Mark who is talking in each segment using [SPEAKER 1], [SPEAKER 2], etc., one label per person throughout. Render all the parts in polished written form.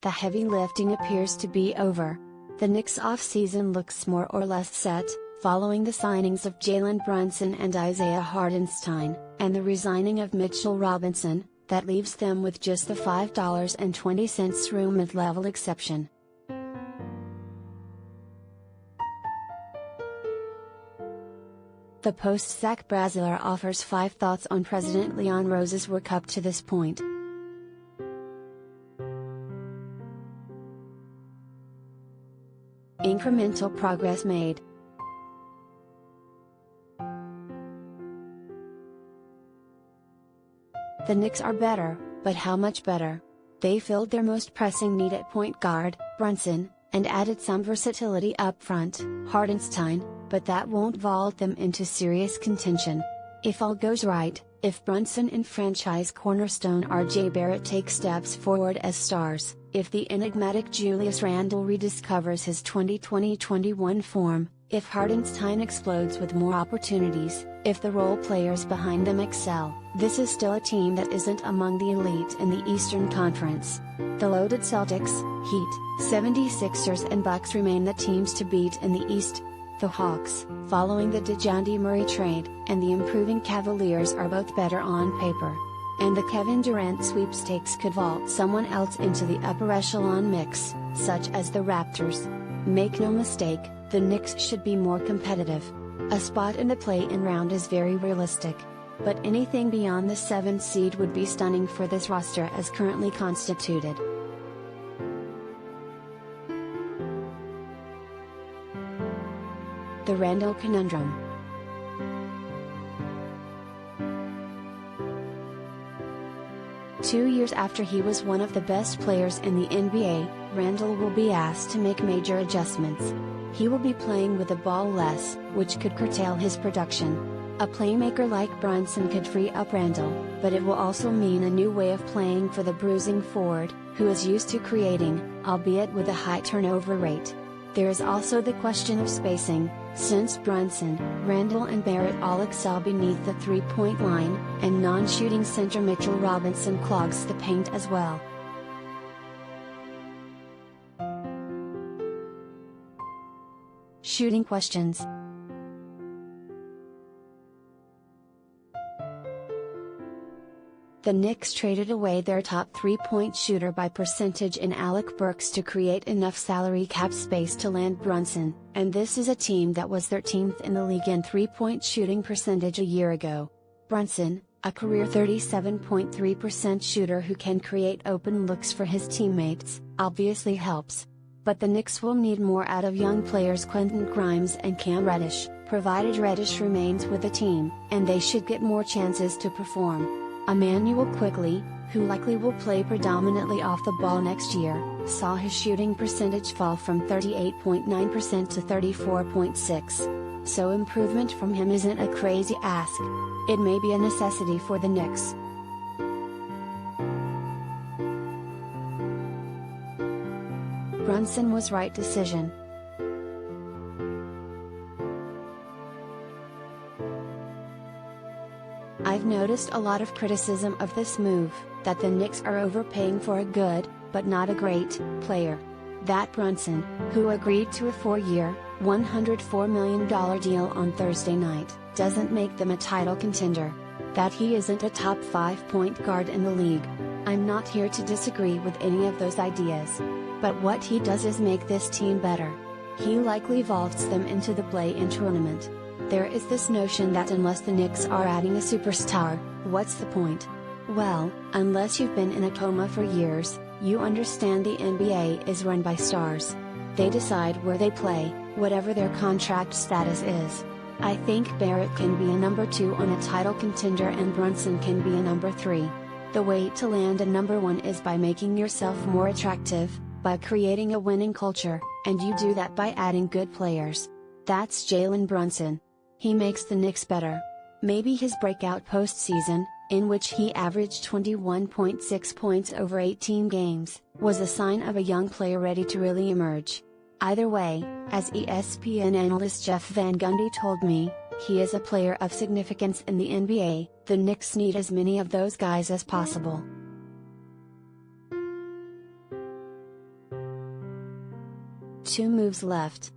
[SPEAKER 1] the heavy lifting appears to be over. The Knicks' offseason looks more or less set, following the signings of Jalen Brunson and Isaiah Hartenstein, and the resigning of Mitchell Robinson, that leaves them with just the $5.20 room mid-level exception. The Post's Zach Braziler offers 5 thoughts on President Leon Rose's work up to this point. Incremental progress made. The Knicks are better, but how much better? They filled their most pressing need at point guard, Brunson, and added some versatility up front, Hartenstein, but that won't vault them into serious contention. If all goes right, if Brunson and franchise cornerstone R.J. Barrett take steps forward as stars, if the enigmatic Julius Randle rediscovers his 2020-21 form, if Hartenstein explodes with more opportunities, if the role players behind them excel, this is still a team that isn't among the elite in the Eastern Conference. The loaded Celtics, Heat, 76ers and Bucks remain the teams to beat in the East. The Hawks, following the DeJounte Murray trade, and the improving Cavaliers are both better on paper. And the Kevin Durant sweepstakes could vault someone else into the upper echelon mix, such as the Raptors. Make no mistake, the Knicks should be more competitive. A spot in the play-in round is very realistic. But anything beyond the 7th seed would be stunning for this roster as currently constituted. The Randle Conundrum. Two years after he was one of the best players in the NBA, Randle will be asked to make major adjustments. He will be playing with the ball less, which could curtail his production. A playmaker like Brunson could free up Randle, but it will also mean a new way of playing for the bruising forward, who is used to creating, albeit with a high turnover rate. There is also the question of spacing, since Brunson, Randle and Barrett all excel beneath the three-point line, and non-shooting center Mitchell Robinson clogs the paint as well. Shooting questions. The Knicks traded away their top three-point shooter by percentage in Alec Burks to create enough salary cap space to land Brunson, and this is a team that was 13th in the league in three-point shooting percentage a year ago. Brunson, a career 37.3% shooter who can create open looks for his teammates, obviously helps. But the Knicks will need more out of young players Quentin Grimes and Cam Reddish, provided Reddish remains with the team, and they should get more chances to perform. Emmanuel Quickley, who likely will play predominantly off the ball next year, saw his shooting percentage fall from 38.9% to 34.6%. So improvement from him isn't a crazy ask. It may be a necessity for the Knicks. Brunson was right decision. I've noticed a lot of criticism of this move, that the Knicks are overpaying for a good, but not a great, player. That Brunson, who agreed to a 4-year, $104 million deal on Thursday night, doesn't make them a title contender. That he isn't a top 5 point guard in the league. I'm not here to disagree with any of those ideas. But what he does is make this team better. He likely vaults them into the play-in tournament. There is this notion that unless the Knicks are adding a superstar, what's the point? Well, unless you've been in a coma for years, you understand the NBA is run by stars. They decide where they play, whatever their contract status is. I think Barrett can be a number 2 on a title contender and Brunson can be a number 3. The way to land a number 1 is by making yourself more attractive, by creating a winning culture, and you do that by adding good players. That's Jalen Brunson. He makes the Knicks better. Maybe his breakout postseason, in which he averaged 21.6 points over 18 games, was a sign of a young player ready to really emerge. Either way, as ESPN analyst Jeff Van Gundy told me, he is a player of significance in the NBA. The Knicks need as many of those guys as possible. 2 moves left.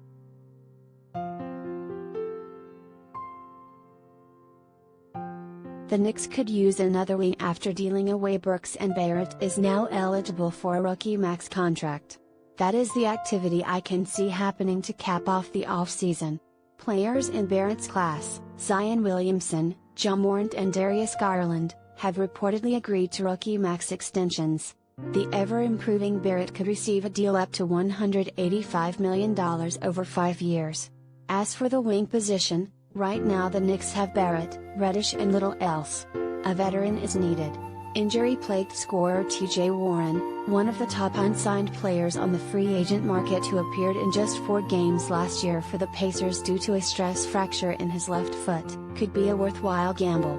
[SPEAKER 1] The Knicks could use another wing after dealing away Brooks, and Barrett is now eligible for a rookie max contract. That is the activity I can see happening to cap off the offseason. Players in Barrett's class, Zion Williamson, Ja Morant and Darius Garland, have reportedly agreed to rookie max extensions. The ever-improving Barrett could receive a deal up to $185 million over 5 years. As for the wing position, right now the Knicks have Barrett, Reddish and little else. A veteran is needed. Injury-plagued scorer T.J. Warren, one of the top unsigned players on the free agent market who appeared in just 4 games last year for the Pacers due to a stress fracture in his left foot, could be a worthwhile gamble.